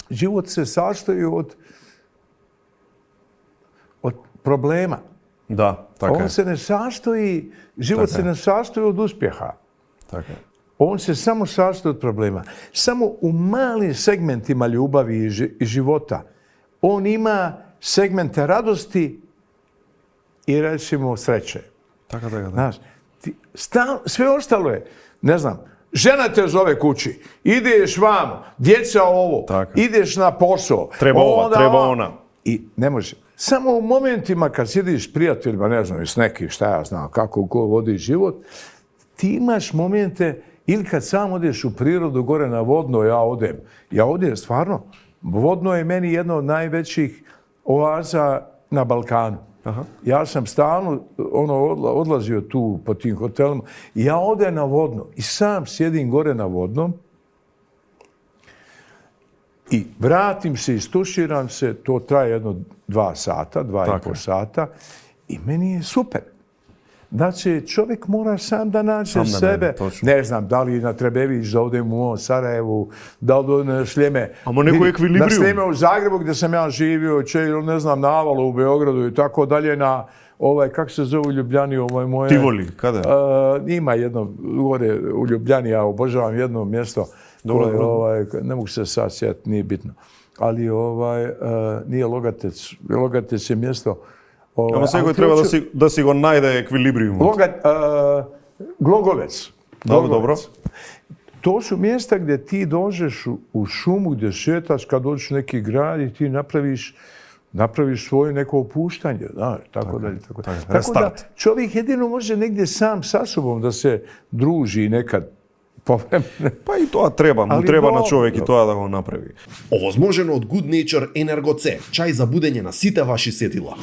život se sastoji od problema. Da, tako je. On se ne sastoji, život se ne sastoji od uspjeha. Tako je. On se samo sastoji od problema. Samo u malim segmentima ljubavi i života on ima segmente radosti i recimo sreće. Tako. Znaš, sve ostalo je, ne znam, žena te zove kući, ideš vamo, djeca ovo, ideš na posao. Treba ona. I ne može. Samo u momentima kad sjediš s prijateljima, ne znam, s nekim, šta ja znam, kako ko vodi život, ti imaš momente, ili kad sam odeš u prirodu, gore na Vodno, ja odem stvarno, Vodno je meni jedno od najvećih oaza na Balkanu. Aha. Ja sam stalno odlazio tu po tim hotelima i ja odem na Vodno i sam sjedim gore na Vodnom i vratim se, istuširam se, to traje jedno 2 sata, 2,5 sata i meni je super. Znači, čovjek mora sam da nađe sebe. Ne znam, da li na Trebević, da odem u Sarajevu, da odem na Sljeme. Na Sljeme u Zagrebu gdje sam ja živio, ne znam, na Avalu u Beogradu i tako dalje, na kako se zove u Ljubljani, moje... Tivoli, kada? Ima jedno, gore u Ljubljani, ja obožavam jedno mjesto. Ne mogu se sad sjetiti, nije bitno. Ali nije Logatec. Logatec je mjesto... Ама секој треба да си го најде еквилибриумот. Glogovec. Dobro. To su mjesta gdje ti dođeš u šumu, gdje šetaš, kad dođeš u neki grad i ti napraviš svoje neko opuštanje. Tako dalje. Tako da čovjek jedino može negdje sam sa sobom da se druži nekad. Pa i тоа треба, му треба на човек и тоа да го направи. Овозможено од Good Nature Energo C, чај за будење на сите ваши сетила.